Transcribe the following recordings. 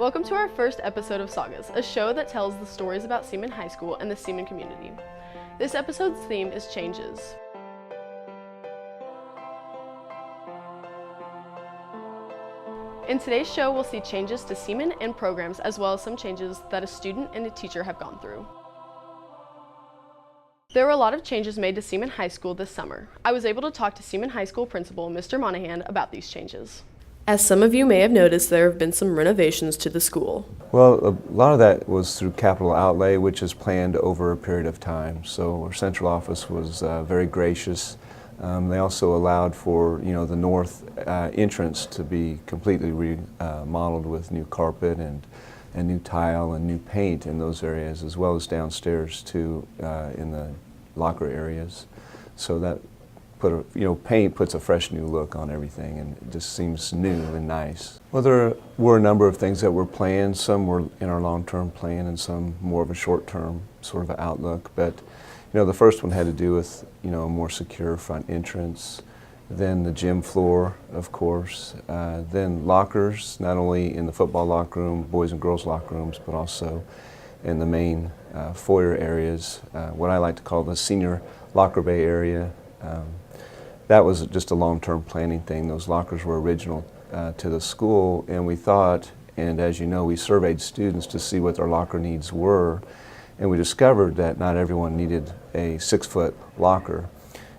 Welcome to our first episode of Sagas, a show that tells the stories about Seaman High School and the Seaman community. This episode's theme is changes. In today's show, we'll see changes to Seaman and programs, as well as some changes that a student and a teacher have gone through. There were a lot of changes made to Seaman High School this summer. I was able to talk to Seaman High School principal, Mr. Monahan, about these changes. As some of you may have noticed, there have been some renovations to the school. Well, a lot of that was through capital outlay, which is planned over a period of time. So our central office was very gracious. They also allowed for, the north entrance to be completely remodeled with new carpet and new tile and new paint in those areas, as well as downstairs too, in the locker areas. So that paint puts a fresh new look on everything, and it just seems new and nice. Well, there were a number of things that were planned. Some were in our long-term plan and some more of a short-term sort of outlook. But the first one had to do with a more secure front entrance, then the gym floor, of course, then lockers, not only in the football locker room, boys and girls locker rooms, but also in the main foyer areas, what I like to call the senior locker bay area. That was just a long-term planning thing. Those lockers were original to the school, and we thought, and as you know, we surveyed students to see what their locker needs were, and we discovered that not everyone needed a 6-foot locker.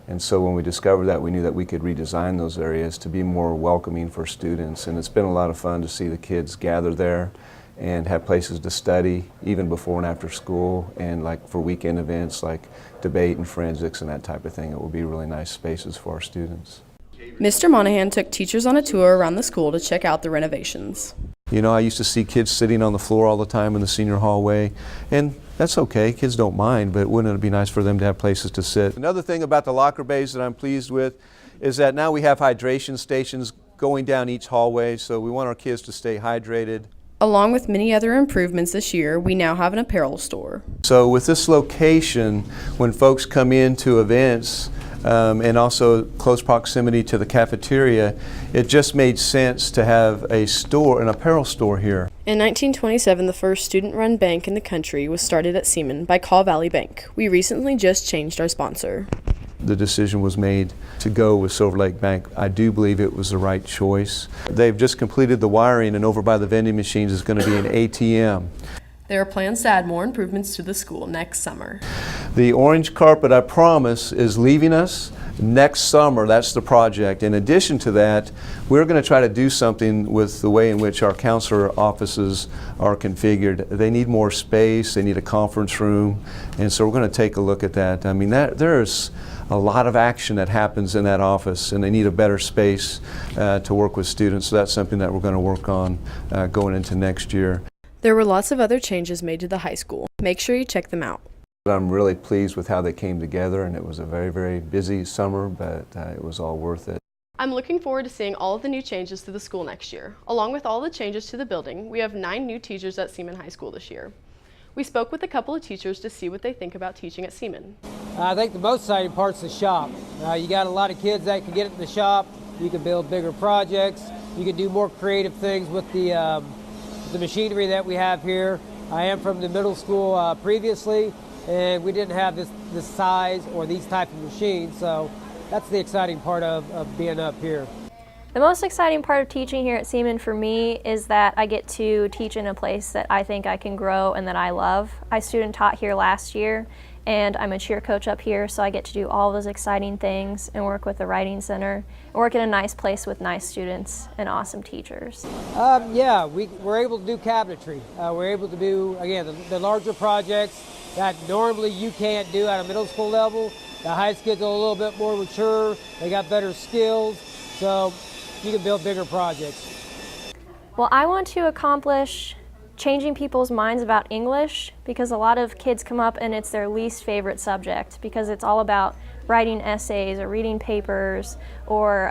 And so when we discovered that, we knew that we could redesign those areas to be more welcoming for students. And it's been a lot of fun to see the kids gather there and have places to study, even before and after school, and like for weekend events like debate and forensics and that type of thing. It will be really nice spaces for our students. Mr. Monahan took teachers on a tour around the school to check out the renovations. I used to see kids sitting on the floor all the time in the senior hallway, and that's okay, kids don't mind, but wouldn't it be nice for them to have places to sit? Another thing about the locker bays that I'm pleased with is that now we have hydration stations going down each hallway, so we want our kids to stay hydrated. Along with many other improvements this year, we now have an apparel store. So with this location, when folks come into events, and also close proximity to the cafeteria, it just made sense to have a store, an apparel store here. In 1927, the first student-run bank in the country was started at Seaman by Kaw Valley Bank. We recently just changed our sponsor. The decision was made to go with Silver Lake Bank. I do believe it was the right choice. They've just completed the wiring, and over by the vending machines is going to be an ATM. There are plans to add more improvements to the school next summer. The orange carpet, I promise, is leaving us next summer. That's the project. In addition to that, we're going to try to do something with the way in which our counselor offices are configured. They need more space, they need a conference room, and so we're going to take a look at that. I mean, there's a lot of action that happens in that office, and they need a better space to work with students, so that's something that we're going to work on going into next year. There were lots of other changes made to the high school. Make sure you check them out. I'm really pleased with how they came together, and it was a very, very busy summer, but it was all worth it. I'm looking forward to seeing all of the new changes to the school next year. Along with all the changes to the building, we have 9 new teachers at Seaman High School this year. We spoke with a couple of teachers to see what they think about teaching at Seaman. I think the most exciting part's the shop. You got a lot of kids that can get in the shop. You can build bigger projects. You can do more creative things with the machinery that we have here. I am from the middle school previously, and we didn't have this size or these type of machines, so that's the exciting part of being up here. The most exciting part of teaching here at Seaman for me is that I get to teach in a place that I think I can grow and that I love. I student taught here last year, and I'm a cheer coach up here, so I get to do all those exciting things and work with the writing center and work in a nice place with nice students and awesome teachers. Yeah, we're able to do cabinetry. We're able to do, again, the larger projects that normally you can't do at a middle school level. The high school's a little bit more mature, they got better skills, so you can build bigger projects. Well, I want to accomplish changing people's minds about English, because a lot of kids come up and it's their least favorite subject because it's all about writing essays or reading papers or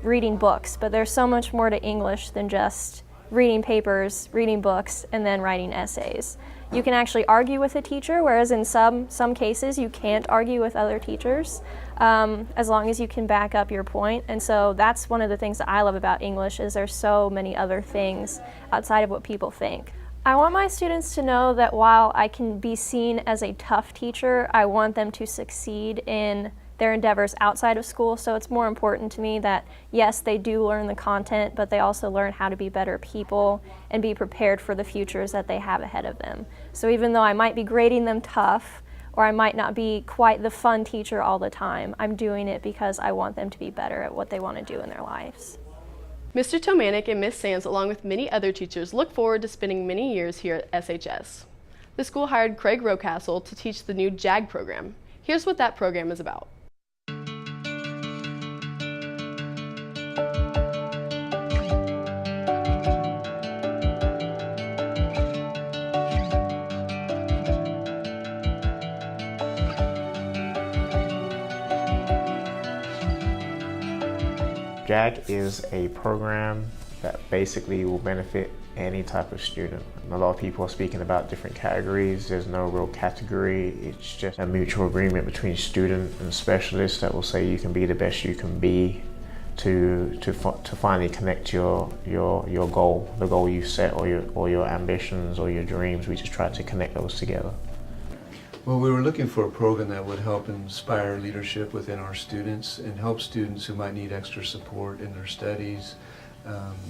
reading books. But there's so much more to English than just reading papers, reading books, and then writing essays. You can actually argue with a teacher, whereas in some cases you can't argue with other teachers. as long as you can back up your point. And so that's one of the things that I love about English is there's so many other things outside of what people think. I want my students to know that while I can be seen as a tough teacher, I want them to succeed in their endeavors outside of school. So it's more important to me that, yes, they do learn the content, but they also learn how to be better people and be prepared for the futures that they have ahead of them. So even though I might be grading them tough, or I might not be quite the fun teacher all the time, I'm doing it because I want them to be better at what they want to do in their lives. Mr. Tomanik and Ms. Sands, along with many other teachers, look forward to spending many years here at SHS. The school hired Craig Rocastle to teach the new JAG program. Here's what that program is about. JAG is a program that basically will benefit any type of student. And a lot of people are speaking about different categories. There's no real category. It's just a mutual agreement between student and specialist that will say you can be the best you can be to finally connect your goal, the goal you set, or your ambitions or your dreams. We just try to connect those together. Well, we were looking for a program that would help inspire leadership within our students and help students who might need extra support in their studies,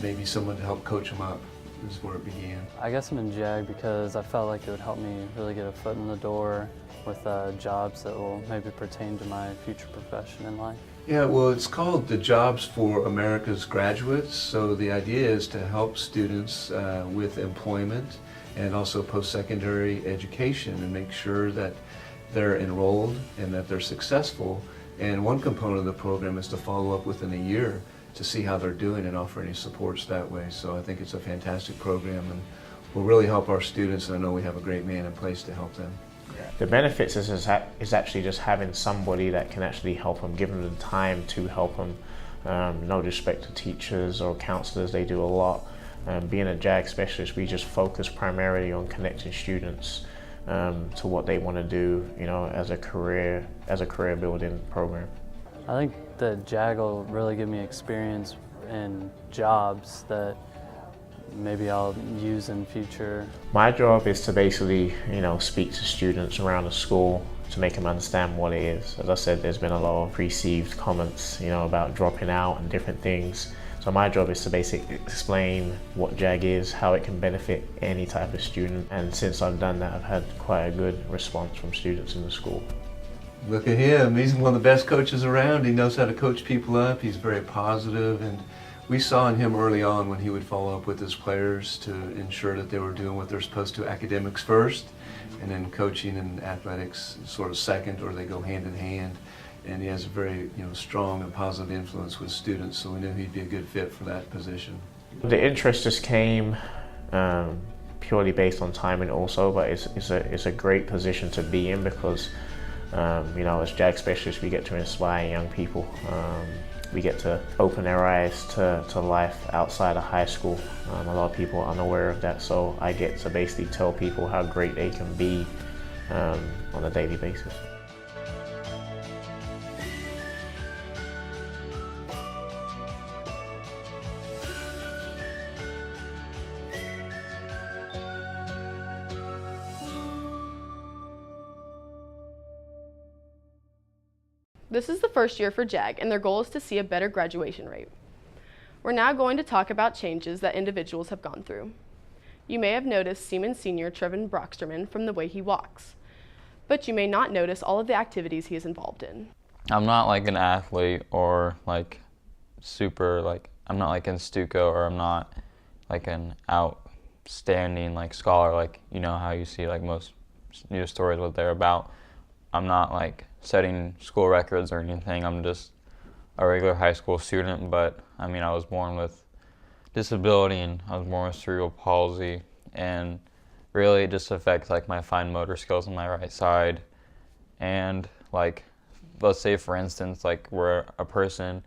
maybe someone to help coach them up is where it began. I guess I'm in JAG because I felt like it would help me really get a foot in the door with jobs that will maybe pertain to my future profession in life. Yeah, well, it's called the Jobs for America's Graduates. So the idea is to help students with employment and also post-secondary education and make sure that they're enrolled and that they're successful. And one component of the program is to follow up within a year to see how they're doing and offer any supports that way. So I think it's a fantastic program and will really help our students, and I know we have a great man in place to help them. The benefits is actually just having somebody that can actually help them, give them the time to help them. No disrespect to teachers or counselors, they do a lot. Being a JAG specialist, we just focus primarily on connecting students to what they want to do, as a career building program. I think that JAG will really give me experience in jobs that maybe I'll use in future. My job is to basically, speak to students around the school to make them understand what it is. As I said, there's been a lot of perceived comments, about dropping out and different things. So my job is to basically explain what JAG is, how it can benefit any type of student. And since I've done that, I've had quite a good response from students in the school. Look at him, he's one of the best coaches around. He knows how to coach people up, he's very positive, and we saw in him early on when he would follow up with his players to ensure that they were doing what they're supposed to, academics first, and then coaching and athletics sort of second, or they go hand in hand. And he has a very strong and positive influence with students, so we knew he'd be a good fit for that position. The interest just came purely based on timing also, but it's a great position to be in because as JAG specialists we get to inspire young people. We get to open their eyes to life outside of high school. A lot of people are unaware of that, so I get to basically tell people how great they can be on a daily basis. This is the first year for JAG, and their goal is to see a better graduation rate. We're now going to talk about changes that individuals have gone through. You may have noticed Seaman Sr. Trevin Brocksterman from the way he walks, but you may not notice all of the activities he is involved in. I'm not like an athlete or I'm not like in Stuco, or I'm not like an outstanding scholar, how you see most news stories what they're about. I'm not setting school records or anything. I'm just a regular high school student, but I was born with disability and I was born with cerebral palsy, and really it just affects my fine motor skills on my right side. And let's say for instance where a person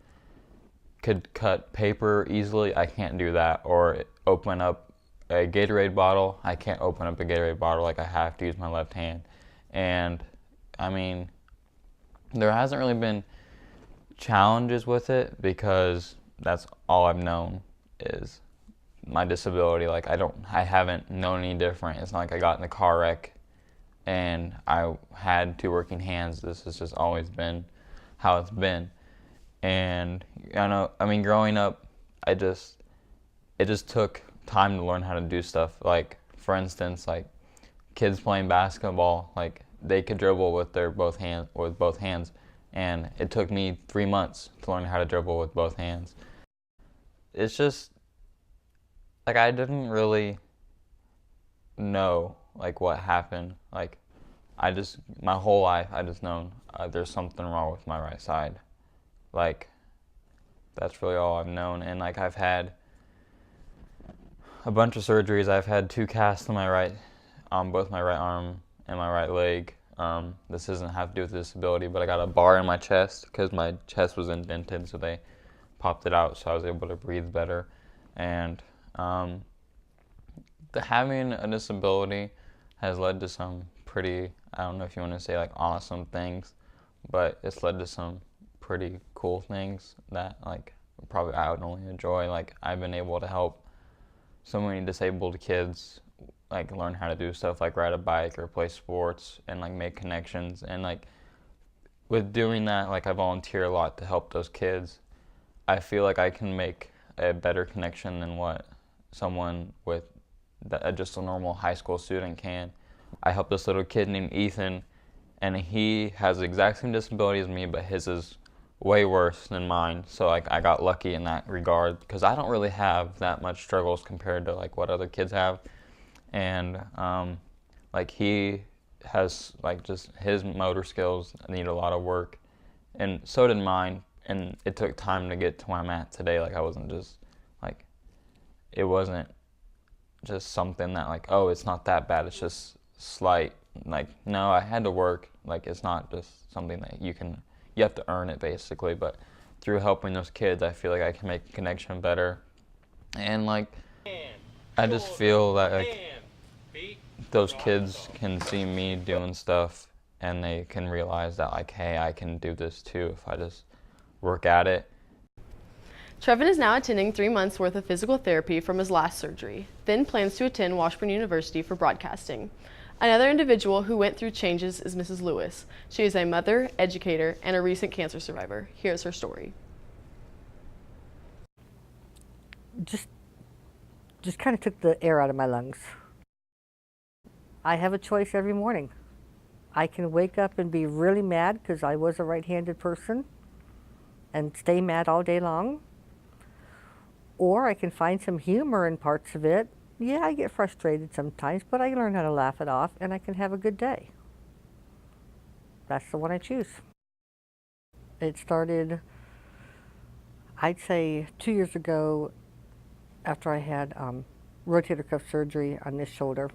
could cut paper easily, I can't do that, or open up a Gatorade bottle, I can't open up a Gatorade bottle, I have to use my left hand. And there hasn't really been challenges with it because that's all I've known is my disability. Like I haven't known any different. It's not like I got in a car wreck and I had two working hands. This has just always been how it's been. And growing up, it just took time to learn how to do stuff. Like, for instance, like kids playing basketball, like they could dribble with both hands, and it took me 3 months to learn how to dribble with both hands. It's just like I didn't really know like what happened. Like my whole life I just known there's something wrong with my right side. Like that's really all I've known. And like I've had a bunch of surgeries. I've had 2 casts on both my right arm and my right leg. This doesn't have to do with disability, but I got a bar in my chest because my chest was indented, so they popped it out so I was able to breathe better. And having a disability has led to some pretty, I don't know if you want to say like awesome things, but it's led to some pretty cool things that like probably I would only enjoy. Like I've been able to help so many disabled kids like learn how to do stuff like ride a bike or play sports and like make connections. And like with doing that, like I volunteer a lot to help those kids. I feel like I can make a better connection than what someone with just a normal high school student can. I helped this little kid named Ethan, and he has the exact same disability as me, but his is way worse than mine. So like I got lucky in that regard because I don't really have that much struggles compared to like what other kids have. And like he has like just his motor skills need a lot of work, and so did mine. And it took time to get to where I'm at today. Like I wasn't just like, it wasn't just something that like, oh, it's not that bad, it's just slight. Like, no, I had to work. Like it's not just something that you have to earn it basically. But through helping those kids, I feel like I can make a connection better. And like I just feel that like those kids can see me doing stuff and they can realize that like, hey, I can do this too if I just work at it. Trevin is now attending 3 months worth of physical therapy from his last surgery, then plans to attend Washburn University for broadcasting. Another individual who went through changes is Mrs. Lewis. She is a mother, educator, and a recent cancer survivor. Here's her story. Just kind of took the air out of my lungs. I have a choice every morning. I can wake up and be really mad because I was a right-handed person and stay mad all day long. Or I can find some humor in parts of it. Yeah, I get frustrated sometimes, but I learn how to laugh it off and I can have a good day. That's the one I choose. It started, I'd say 2 years ago after I had rotator cuff surgery on this shoulder.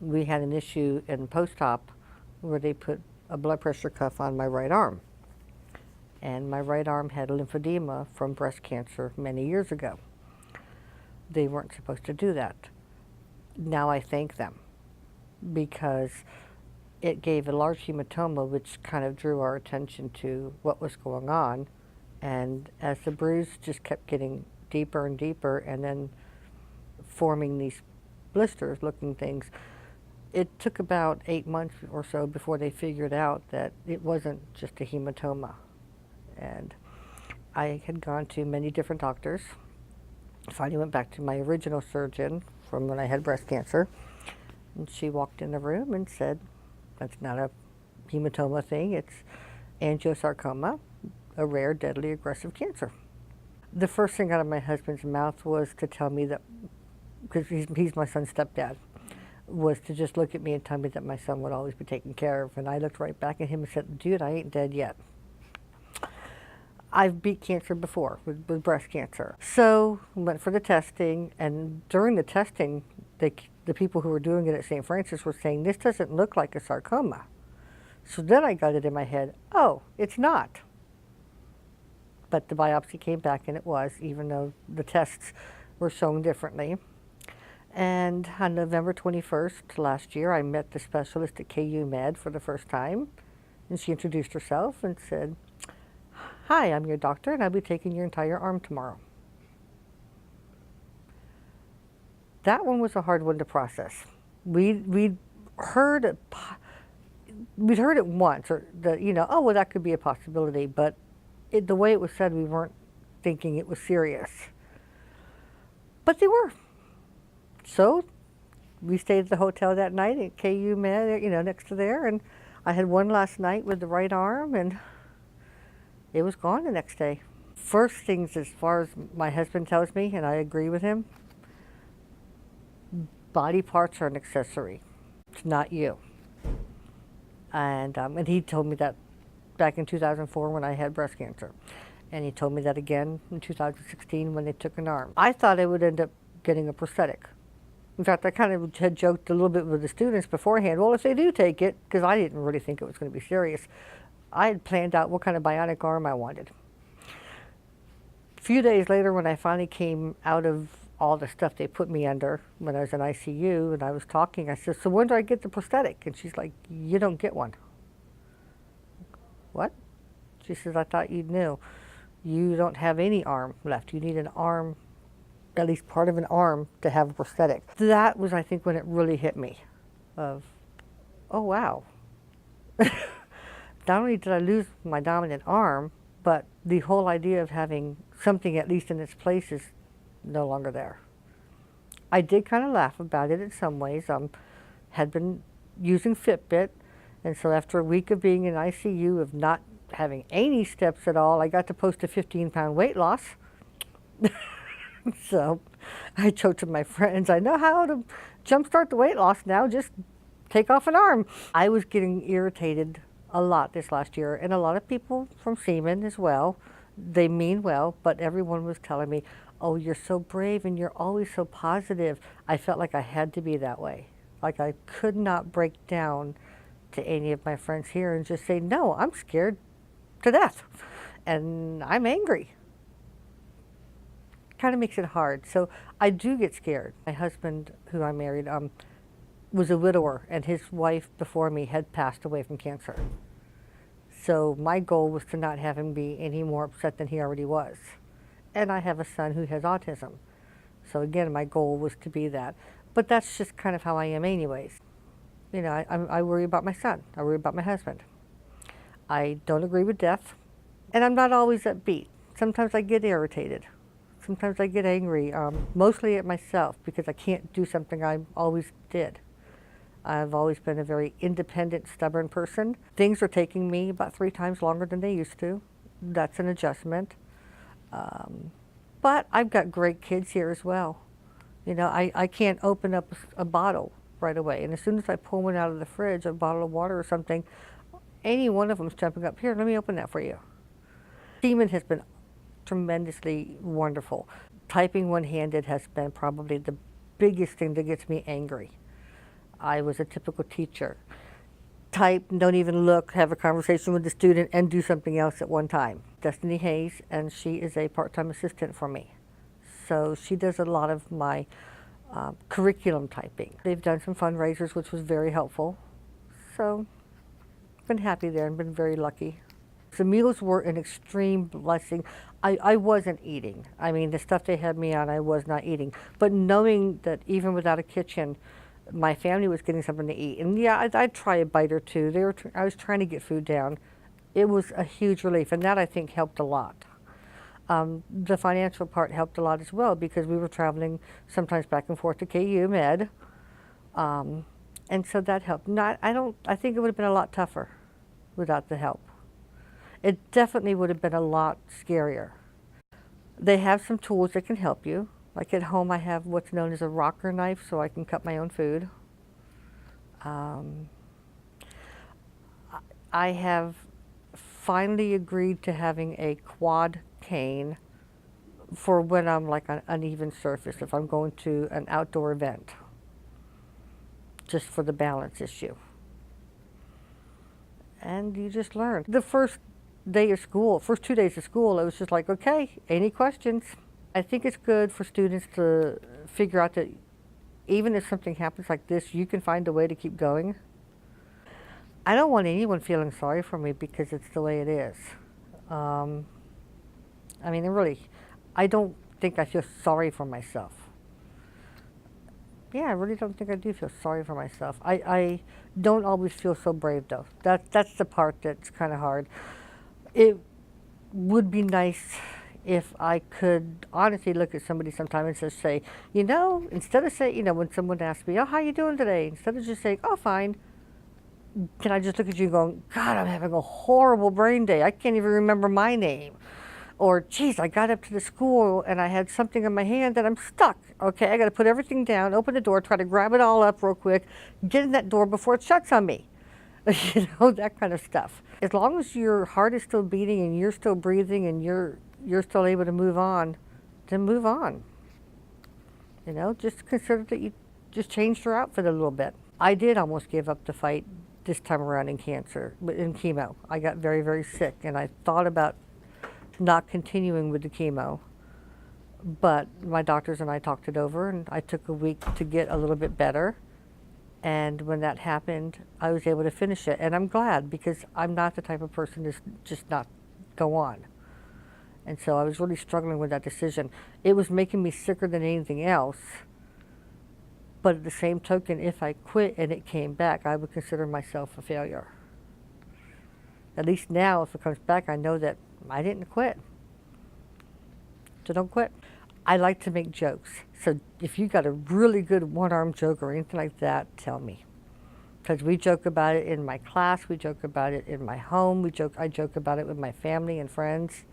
We had an issue in post-op where they put a blood pressure cuff on my right arm. And my right arm had lymphedema from breast cancer many years ago. They weren't supposed to do that. Now I thank them because it gave a large hematoma, which kind of drew our attention to what was going on. And as the bruise just kept getting deeper and deeper and then forming these blisters looking things, it took about 8 months or so before they figured out that it wasn't just a hematoma. And I had gone to many different doctors. Finally went back to my original surgeon from when I had breast cancer. And she walked in the room and said, that's not a hematoma thing, it's angiosarcoma, a rare, deadly, aggressive cancer. The first thing out of my husband's mouth was to tell me that, because he's my son's stepdad, was to just look at me and tell me that my son would always be taken care of. And I looked right back at him and said, dude, I ain't dead yet. I've beat cancer before with breast cancer. So went for the testing, and during the testing, the people who were doing it at St. Francis were saying, this doesn't look like a sarcoma. So then I got it in my head, oh, it's not. But the biopsy came back and it was, even though the tests were shown differently. And on November 21st last year, I met the specialist at KU Med for the first time. And she introduced herself and said, "Hi, I'm your doctor, and I'll be taking your entire arm tomorrow." That one was a hard one to process. We'd heard it, we'd heard it once, or that, you know, oh, well, that could be a possibility, but the way it was said, we weren't thinking it was serious. But they were. So we stayed at the hotel that night at KU Med, you know, next to there, and I had one last night with the right arm, and it was gone the next day. First things, as far as my husband tells me, and I agree with him, body parts are an accessory. It's not you. And he told me that back in 2004 when I had breast cancer. And he told me that again in 2016 when they took an arm. I thought I would end up getting a prosthetic. In fact, I kind of had joked a little bit with the students beforehand, well, if they do take it, because I didn't really think it was going to be serious, I had planned out what kind of bionic arm I wanted. A few days later, when I finally came out of all the stuff they put me under when I was in ICU, and I was talking, I said, so when do I get the prosthetic? And she's like, you don't get one. What? She says, I thought you knew. You don't have any arm left. You need an arm, at least part of an arm, to have a prosthetic. That was, I think, when it really hit me of, oh, wow. Not only did I lose my dominant arm, but the whole idea of having something at least in its place is no longer there. I did kind of laugh about it in some ways. Had been using Fitbit, and so after a week of being in ICU, of not having any steps at all, I got to post a 15-pound weight loss. So I joked to my friends, I know how to jumpstart the weight loss now, just take off an arm. I was getting irritated a lot this last year, and a lot of people from Seaman as well. They mean well, but everyone was telling me, oh, you're so brave and you're always so positive. I felt like I had to be that way. Like I could not break down to any of my friends here and just say, no, I'm scared to death and I'm angry. Kind of makes it hard. So I do get scared. My husband, who I married, was a widower, and his wife before me had passed away from cancer. So my goal was to not have him be any more upset than he already was. And I have a son who has autism. So again, my goal was to be that. But that's just kind of how I am anyways. You know, I worry about my son. I worry about my husband. I don't agree with death. And I'm not always upbeat. Sometimes I get irritated. Sometimes I get angry, mostly at myself because I can't do something I always did. I've always been a very independent, stubborn person. Things are taking me about 3 times longer than they used to. That's an adjustment. But I've got great kids here as well. You know, I can't open up a bottle right away. And as soon as I pull one out of the fridge, a bottle of water or something, any one of them's jumping up, here, let me open that for you. Seaman has been tremendously wonderful. Typing one-handed has been probably the biggest thing that gets me angry. I was a typical teacher. Type, don't even look, have a conversation with the student, and do something else at one time. Destiny Hayes, and she is a part-time assistant for me. So she does a lot of my curriculum typing. They've done some fundraisers, which was very helpful. So been happy there and been very lucky. The meals were an extreme blessing. I wasn't eating. I mean, the stuff they had me on, I was not eating. But knowing that even without a kitchen, my family was getting something to eat. And yeah, I'd try a bite or two. I was trying to get food down. It was a huge relief, and that I think helped a lot. The financial part helped a lot as well because we were traveling sometimes back and forth to KU Med. And so that helped. I think it would have been a lot tougher without the help. It definitely would have been a lot scarier. They have some tools that can help you. Like at home, I have what's known as a rocker knife, so I can cut my own food. I have finally agreed to having a quad cane for when I'm like on uneven surface, if I'm going to an outdoor event, just for the balance issue. And you just learn. The first 2 days of school, it was just like, okay, any questions? I think it's good for students to figure out that even if something happens like this, you can find a way to keep going. I don't want anyone feeling sorry for me because it's the way it is. I mean, really, I don't think I feel sorry for myself. Yeah, I really don't think I do feel sorry for myself. I don't always feel so brave, though. That's the part that's kind of hard. It would be nice if I could honestly look at somebody sometime and just say, you know, instead of saying, you know, when someone asks me, oh, how you doing today? Instead of just saying, oh, fine, can I just look at you going, God, I'm having a horrible brain day. I can't even remember my name. Or, geez, I got up to the school and I had something in my hand and I'm stuck. Okay, I got to put everything down, open the door, try to grab it all up real quick, get in that door before it shuts on me. You know, that kind of stuff. As long as your heart is still beating and you're still breathing and you're still able to move on, then move on. You know, just consider that you just changed your outfit a little bit. I did almost give up the fight this time around in cancer, but in chemo. I got very, very sick and I thought about not continuing with the chemo. But my doctors and I talked it over and I took a week to get a little bit better. And when that happened, I was able to finish it. And I'm glad because I'm not the type of person to just not go on. And so I was really struggling with that decision. It was making me sicker than anything else. But at the same token, if I quit and it came back, I would consider myself a failure. At least now, if it comes back, I know that I didn't quit. So don't quit. I like to make jokes. So if you got a really good one-arm joke or anything like that, tell me. Because we joke about it in my class, we joke about it in my home, I joke about it with my family and friends.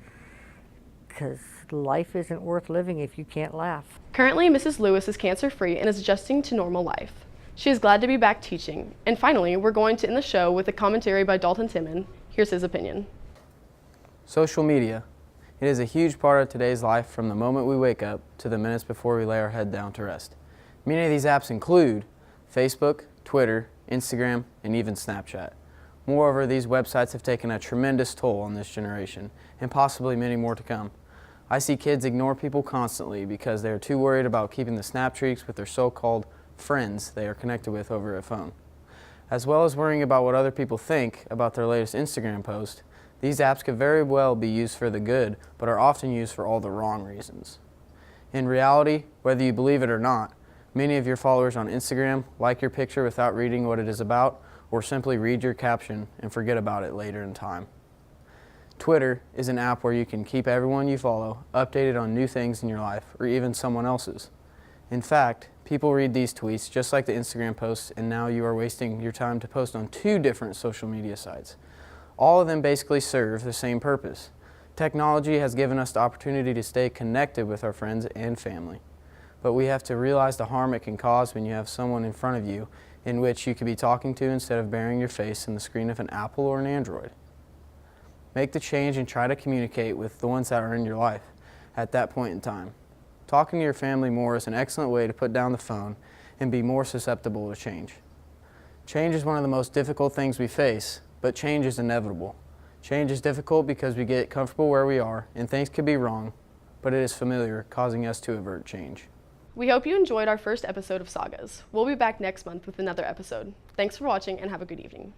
Because life isn't worth living if you can't laugh. Currently, Mrs. Lewis is cancer-free and is adjusting to normal life. She is glad to be back teaching. And finally, we're going to end the show with a commentary by Dalton Seaman. Here's his opinion. Social media. It is a huge part of today's life from the moment we wake up to the minutes before we lay our head down to rest. Many of these apps include Facebook, Twitter, Instagram, and even Snapchat. Moreover, these websites have taken a tremendous toll on this generation, and possibly many more to come. I see kids ignore people constantly because they are too worried about keeping the snap streaks with their so-called friends they are connected with over a phone. As well as worrying about what other people think about their latest Instagram post, these apps could very well be used for the good, but are often used for all the wrong reasons. In reality, whether you believe it or not, many of your followers on Instagram like your picture without reading what it is about, or simply read your caption and forget about it later in time. Twitter is an app where you can keep everyone you follow updated on new things in your life, or even someone else's. In fact, people read these tweets just like the Instagram posts, and now you are wasting your time to post on 2 different social media sites. All of them basically serve the same purpose. Technology has given us the opportunity to stay connected with our friends and family. But we have to realize the harm it can cause when you have someone in front of you in which you could be talking to instead of burying your face in the screen of an Apple or an Android. Make the change and try to communicate with the ones that are in your life at that point in time. Talking to your family more is an excellent way to put down the phone and be more susceptible to change. Change is one of the most difficult things we face, but change is inevitable. Change is difficult because we get comfortable where we are and things could be wrong, but it is familiar, causing us to avert change. We hope you enjoyed our first episode of Sagas. We'll be back next month with another episode. Thanks for watching and have a good evening.